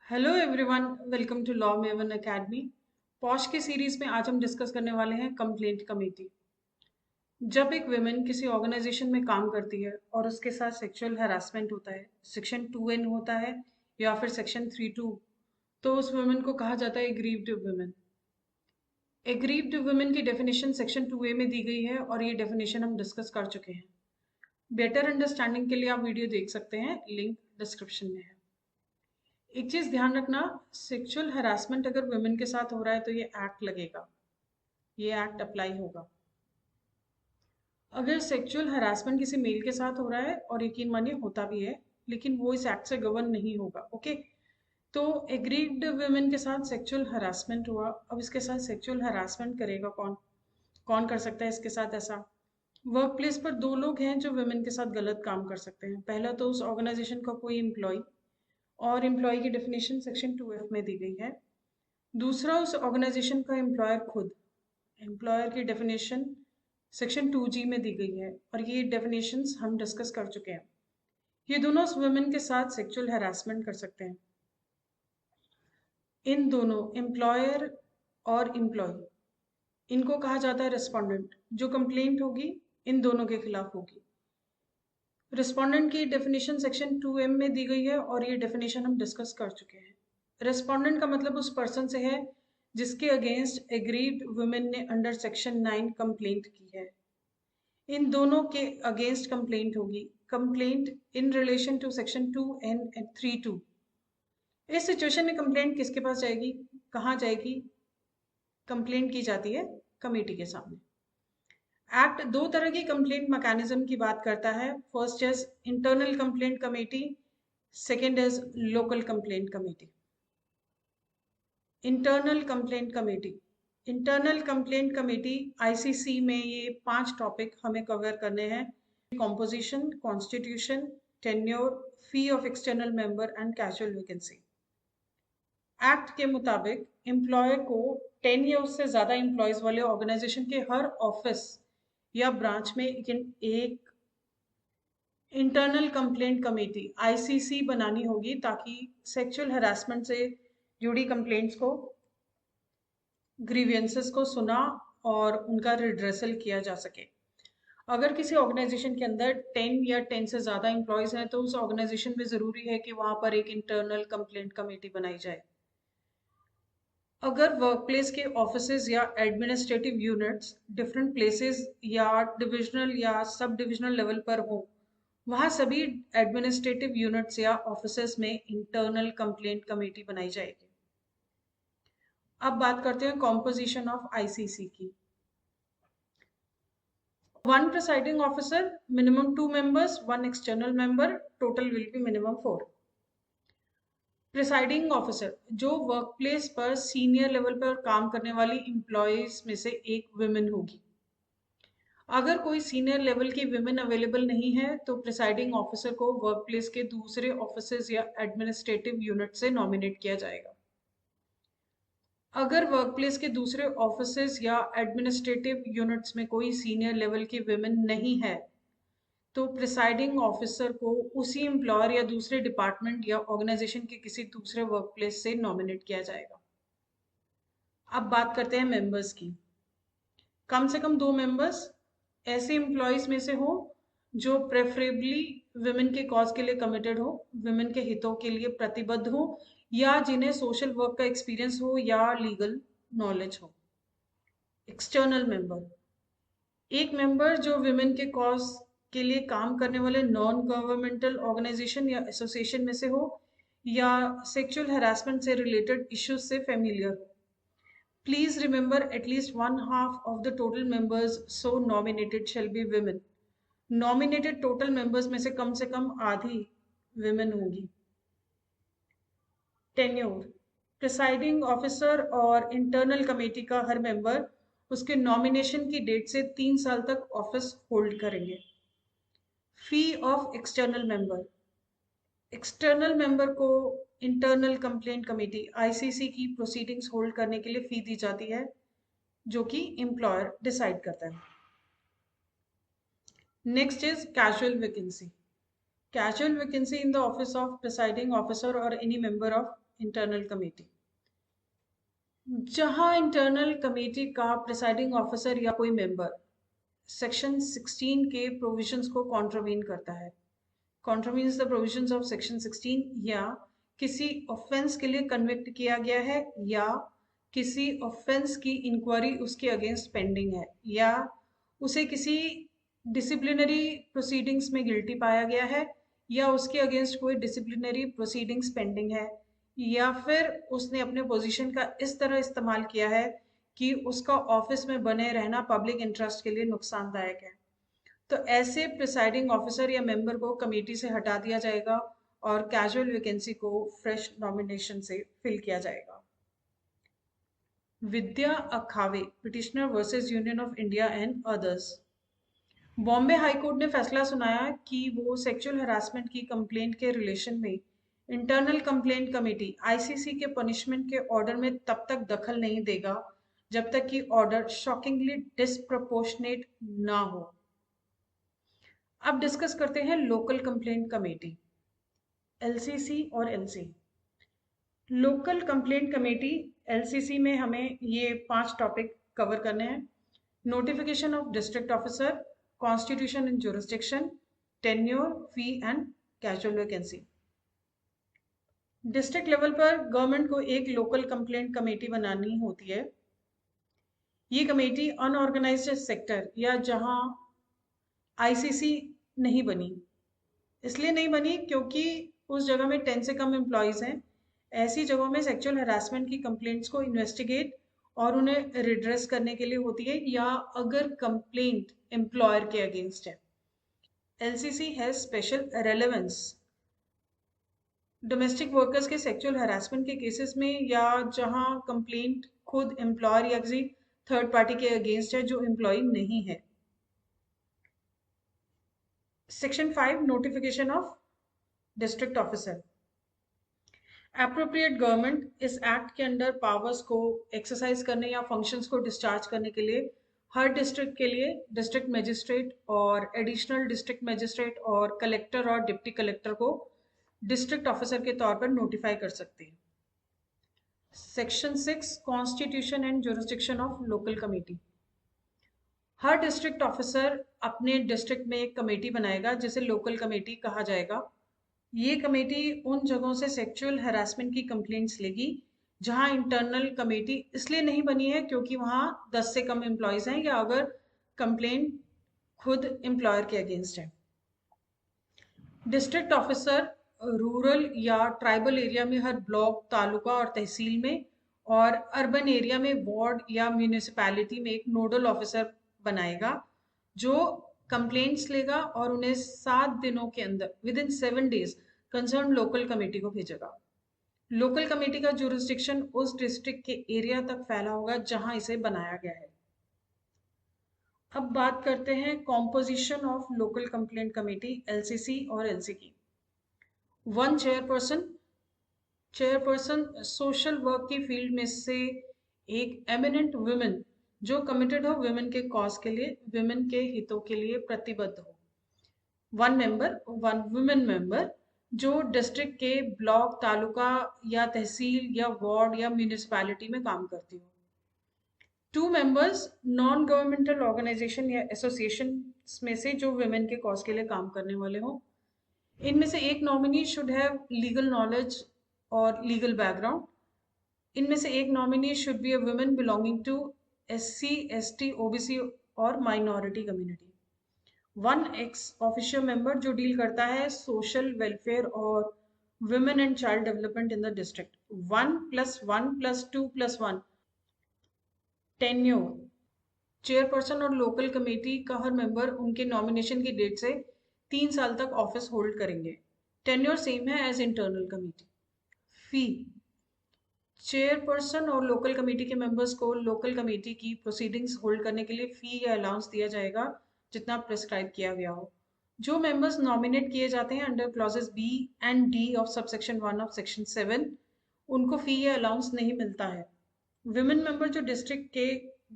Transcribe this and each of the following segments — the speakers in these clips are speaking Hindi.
Hello everyone, welcome to law maven academy. POSH की सीरीज में आज हम डिस्कस करने वाले हैं कंप्लेंट कमेटी। जब एक वुमेन किसी ऑर्गेनाइजेशन में काम करती है और उसके साथ सेक्सुअल हरासमेंट होता है, सेक्शन 2N होता है या फिर सेक्शन 32, तो उस वुमेन को कहा जाता है एग्रीव्ड वुमेन। एग्रीव्ड वुमेन की डेफिनेशन सेक्शन 2A में दी गई है और ये डेफिनेशन हम डिस्कस कर चुके हैं। बेटर अंडरस्टैंडिंग के लिए आप वीडियो देख सकते हैं, लिंक डिस्क्रिप्शन में है। एक चीज ध्यान रखना, सेक्सुअल हरासमेंट अगर वुमेन के साथ हो रहा है तो ये एक्ट लगेगा, ये एक्ट अप्लाई होगा। अगर सेक्सुअल हरासमेंट किसी मेल के साथ हो रहा है, और यकीन मानिए होता भी है, लेकिन वो इस एक्ट से गवर्न नहीं होगा। ओके, तो एग्रीड वुमेन के साथ सेक्सुअल हरासमेंट हुआ। अब इसके साथ सेक्सुअल हरासमेंट करेगा कौन? कौन कर सकता है इसके साथ ऐसा? वर्क प्लेस पर दो लोग हैं जो वुमेन के साथ गलत काम कर सकते हैं। पहला तो उस ऑर्गेनाइजेशन का कोई एम्प्लॉय, और एम्प्लॉय की डेफिनेशन सेक्शन 2F में दी गई है। दूसरा उस ऑर्गेनाइजेशन का एम्प्लॉयर खुद। एम्प्लॉयर की डेफिनेशन सेक्शन 2G में दी गई है और ये डेफिनेशंस हम डिस्कस कर चुके हैं। ये दोनों उस वुमेन के साथ सेक्सुअल हैरासमेंट कर सकते हैं। इन दोनों एम्प्लॉयर और एम्प्लॉय, इनको कहा जाता है रिस्पोंडेंट। जो कंप्लेंट होगी इन दोनों के खिलाफ होगी। रिस्पोंडेंट की डेफिनेशन सेक्शन 2M में दी गई है और ये डेफिनेशन हम डिस्कस कर चुके हैं। रिस्पोंडेंट का मतलब उस पर्सन से है जिसके अगेंस्ट एग्रीड वुमेन ने अंडर सेक्शन 9 कंप्लेंट की है। इन दोनों के अगेंस्ट कंप्लेंट होगी। Complaint in relation to section 2N and 32। इस सिचुएशन में कंप्लेंट किसके पास जाएगी, कहाँ जाएगी? कंप्लेंट की जाती है कमेटी के सामने। एक्ट दो तरह की कंप्लेंट मैकेनिज्म की बात करता है। First is internal complaint committee, second is local complaint committee. Internal complaint committee, internal complaint committee ICC में ये 5 टॉपिक हमें कवर करने हैं: composition, constitution, tenure, fee of external member and casual vacancy. Act के मुताबिक एम्प्लॉयर को 10 या उससे ज्यादा एम्प्लॉयज वाले ऑर्गेनाइजेशन के हर ऑफिस या ब्रांच में एक इंटरनल कंप्लेंट कमेटी आईसीसी बनानी होगी, ताकि सेक्सुअल हरासमेंट से जुड़ी कंप्लेंट्स को, ग्रीवियंसेस को सुना और उनका रिड्रेसल किया जा सके। अगर किसी ऑर्गेनाइजेशन के अंदर 10 या 10 से ज़्यादा एम्प्लॉयज़ हैं तो उस ऑर्गेनाइजेशन में ज़रूरी है कि वहाँ पर एक इंटरनल कंप्लेंट कमेटी बनाई जाए। अगर वर्क प्लेस के ऑफिसेज या एडमिनिस्ट्रेटिव यूनिट्स डिफरेंट प्लेसेस या डिविजनल या सब डिविजनल लेवल पर हो, वहाँ सभी एडमिनिस्ट्रेटिव यूनिट्स या ऑफिसेज में इंटरनल कंप्लेंट कमेटी बनाई जाएगी। अब बात करते हैं कॉम्पोजिशन ऑफ आईसीसी की। 1 presiding officer, minimum 2 members, 1 external member, total will be minimum 4. Presiding officer, जो वर्क प्लेस पर सीनियर लेवल पर काम करने वाली एम्प्लॉयज में से एक वुमेन होगी। अगर कोई सीनियर लेवल की वुमेन अवेलेबल नहीं है तो प्रिसाइडिंग ऑफिसर को वर्क प्लेस के दूसरे ऑफिसेज या एडमिनिस्ट्रेटिव यूनिट से नॉमिनेट किया जाएगा। अगर वर्क प्लेस के दूसरे ऑफिसेज या एडमिनिस्ट्रेटिव यूनिट्स में कोई सीनियर लेवल की वुमेन नहीं है तो प्रिसाइडिंग ऑफिसर को उसी एम्प्लॉयर या दूसरे डिपार्टमेंट या ऑर्गेनाइजेशन के किसी दूसरे वर्क प्लेस से नॉमिनेट किया जाएगा। अब बात करते हैं मेंबर्स की। कम से कम 2 मेंबर्स ऐसे एम्प्लॉयज में से हो जो प्रेफरेबली वुमेन के कॉज के लिए कमिटेड हो, वुमेन के हितों के लिए प्रतिबद्ध हो, या जिन्हें सोशल वर्क का एक्सपीरियंस हो या लीगल नॉलेज हो। एक्सटर्नल मेंबर, एक मेंबर जो विमेन के कॉज के लिए काम करने वाले नॉन गवर्नमेंटल ऑर्गेनाइजेशन या एसोसिएशन में से हो या सेक्सुअल हरासमेंट से रिलेटेड इश्यूज से फेमिलियर हो। Please remember at least 1/2 of the total members so nominated shall be women. Nominated total members में से कम आधी विमेन होंगी। टेन्योर, प्रिसाइडिंग ऑफिसर और इंटरनल कमेटी का हर मेंबर उसके नॉमिनेशन की डेट से 3 साल तक ऑफिस होल्ड करेंगे। Fee of external member, external member को इंटरनल कंप्लेंट कमेटी आईसीसी की प्रोसीडिंग्स होल्ड करने के लिए फी दी जाती है, जो कि एम्प्लॉयर डिसाइड करता है। Next is casual vacancy. Casual vacancy in the office of presiding officer or any member of internal committee. जहां इंटरनल कमेटी का प्रिसाइडिंग ऑफिसर या कोई मेंबर सेक्शन 16 के प्रोविजंस को कॉन्ट्रावीन करता है, कॉन्ट्रावीन्स द प्रोविजंस ऑफ सेक्शन 16, या किसी ऑफेंस के लिए कन्विक्ट किया गया है, या किसी ऑफेंस की इंक्वायरी उसके अगेंस्ट पेंडिंग है, या उसे किसी डिसिप्लिनरी प्रोसीडिंग्स में गिल्टी पाया गया है, या उसके अगेंस्ट कोई डिसिप्लिनरी प्रोसीडिंग्स पेंडिंग है, या फिर उसने अपने पोजीशन का इस तरह इस्तेमाल किया है कि उसका ऑफिस में बने रहना पब्लिक इंटरेस्ट के लिए नुकसानदायक है, तो ऐसे प्रिसाइडिंग ऑफिसर या मेंबर को कमेटी से हटा दिया जाएगा और कैजुअल वैकेंसी को फ्रेश नॉमिनेशन से फिल किया जाएगा। Vidya Akhave, petitioner versus Union of India and others. Bombay high court ने फैसला सुनाया कि वो सेक्सुअल हरासमेंट की कंप्लेंट के रिलेशन में इंटरनल कंप्लेंट कमेटी आईसीसी के पनिशमेंट के ऑर्डर में तब तक दखल नहीं देगा जब तक कि ऑर्डर शॉकिंगली डिसप्रपोर्शनेट ना हो। अब डिस्कस करते हैं लोकल कंप्लेंट कमेटी, एलसीसी और LC. Local complaint committee LCC में हमें ये 5 टॉपिक कवर करने हैं: notification of district officer, constitution and jurisdiction, tenure, fee and casual vacancy. District level पर गवर्नमेंट को एक लोकल कंप्लेंट कमेटी बनानी होती है। ये कमेटी अनऑर्गेनाइज्ड सेक्टर या जहां आईसीसी नहीं बनी, इसलिए नहीं बनी क्योंकि उस जगह में 10 से कम एम्प्लॉयज़ हैं। ऐसी जगहों में सेक्सुअल हरासमेंट की कंप्लेंट्स को इन्वेस्टिगेट और उन्हें रिड्रेस करने के लिए होती है, या अगर कंप्लेंट एम्प्लॉयर के अगेंस्ट है। LCC has special relevance domestic workers के सेक्सुअल हरासमेंट के केसेस में, या जहां कंप्लेंट खुद एम्प्लॉयर या किसी थर्ड पार्टी के अगेंस्ट है जो एम्प्लॉय नहीं है। Section 5, notification of district officer. Appropriate government इस एक्ट के अंडर पावर्स को एक्सरसाइज करने या फंक्शंस को डिस्चार्ज करने के लिए हर डिस्ट्रिक्ट के लिए डिस्ट्रिक्ट मजिस्ट्रेट और एडिशनल डिस्ट्रिक्ट मजिस्ट्रेट और कलेक्टर और डिप्टी कलेक्टर को डिस्ट्रिक्ट ऑफिसर के तौर पर नोटिफाई कर सकते हैं। Section 6, constitution and jurisdiction of local committee. Her district officer अपने डिस्ट्रिक्ट में एक कमेटी बनाएगा जिसे लोकल कमेटी कहा जाएगा। ये कमेटी उन जगहों से सेक्सुअल हरासमेंट की कंप्लेंट्स लेगी जहां इंटरनल कमेटी इसलिए नहीं बनी है क्योंकि वहां 10 से कम एम्प्लॉयज हैं, या अगर कंप्लेंट खुद एम्प्लॉयर के अगेंस्ट है। डिस्ट्रिक्ट ऑफिसर रूरल या ट्राइबल एरिया में हर ब्लॉक, तालुका और तहसील में, और अर्बन एरिया में वार्ड या म्यूनिसिपैलिटी में एक नोडल ऑफिसर बनाएगा जो कंप्लेंट्स लेगा और उन्हें 7 दिनों के अंदर with in 7 days concern local committee को भेजेगा। लोकल कमेटी का जुरिस्डिक्शन उस डिस्ट्रिक्ट के एरिया तक फैला होगा जहां इसे बनाया गया है। अब बात करते हैं composition of local complaint committee LCC और एलसी की। 1 चेयरपर्सन। चेयरपर्सन सोशल वर्क की फील्ड में से एक एमिनेंट वुमेन जो कमिटेड हो वुमेन के कॉज के लिए, वुमेन के हितों के लिए प्रतिबद्ध हो। 1 मेंबर, 1 वुमेन मेंबर जो डिस्ट्रिक्ट के ब्लॉक, तालुका या तहसील या वार्ड या म्यूनिसिपैलिटी में काम करती हो। 2 मेंबर्स, नॉन गवर्नमेंटल ऑर्गेनाइजेशन या एसोसिएशन में से जो वुमेन के कॉज के लिए काम करने वाले हो। इनमें से एक nominee should have legal knowledge और लीगल बैकग्राउंड। इनमें से एक nominee should be a women belonging to SC, ST, OBC और minority community. 1 ex official member जो डील करता है सोशल वेलफेयर और women and child development in the district. 1 + 1 + 2 + 1 tenure. Chairperson और लोकल कमेटी का हर मेंबर उनके नॉमिनेशन की डेट से 3 साल तक ऑफिस होल्ड करेंगे। टेन्योर सेम है एज इंटरनल कमेटी। फी। चेयरपर्सन और लोकल कमेटी के मेंबर्स को लोकल कमेटी की प्रोसीडिंग्स होल्ड करने के लिए फी या अलाउंस दिया जाएगा जितना प्रिस्क्राइब किया गया हो। जो मेंबर्स नॉमिनेट किए जाते हैं under clauses B and D of subsection 1 of section 7 उनको फी या अलाउंस नहीं मिलता है। विमेन मेंबर जो डिस्ट्रिक्ट के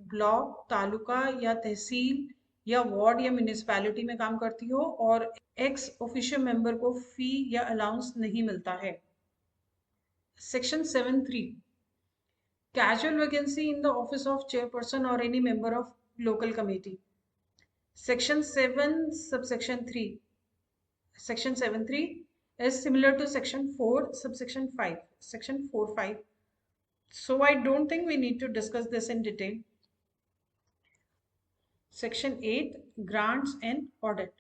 ब्लॉक, तालुका या तहसील या वार्ड या म्यूनिसिपैलिटी में काम करती हो और एक्स ऑफिशियल मेंबर को फी या अलाउंस नहीं मिलता है। Section 7(3), casual vacancy in the office of chairperson or any member of local committee. Section 7 subsection 3, section 7(3) is similar to section 4 subsection 5, section 4(5). So I don't think we need to discuss this in detail. Section 8, grants and audit.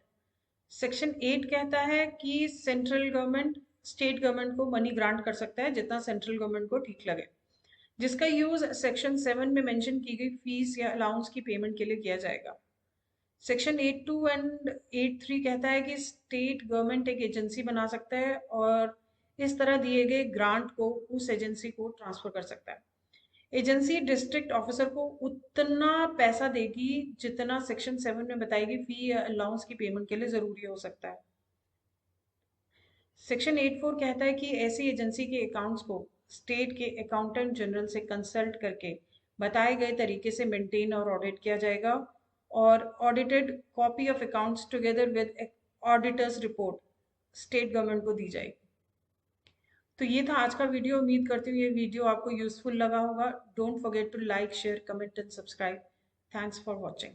Section 8 कहता है कि सेंट्रल गवर्नमेंट स्टेट गवर्नमेंट को मनी ग्रांट कर सकता है जितना सेंट्रल गवर्नमेंट को ठीक लगे, जिसका यूज सेक्शन 7 में मेंशन की गई फीस या अलाउंस की पेमेंट के लिए किया जाएगा। सेक्शन 8(2) एंड 8(3) कहता है कि स्टेट गवर्नमेंट एक एजेंसी बना सकता है और इस तरह दिए गए ग्रांट को उस एजेंसी को ट्रांसफर कर सकता है। एजेंसी डिस्ट्रिक्ट ऑफिसर को उतना पैसा देगी जितना सेक्शन 7 में बताएगी फी या अलाउंस की पेमेंट के लिए जरूरी हो सकता है। सेक्शन 8(4) कहता है कि ऐसी एजेंसी के अकाउंट्स को स्टेट के अकाउंटेंट जनरल से कंसल्ट करके बताए गए तरीके से मेंटेन और ऑडिट किया जाएगा और audited copy of accounts together with auditors report state government को दी जाएगी। तो ये था आज का वीडियो। उम्मीद करती हूँ ये वीडियो आपको यूजफुल लगा होगा। Don't forget to like, share, comment and subscribe. Thanks for watching.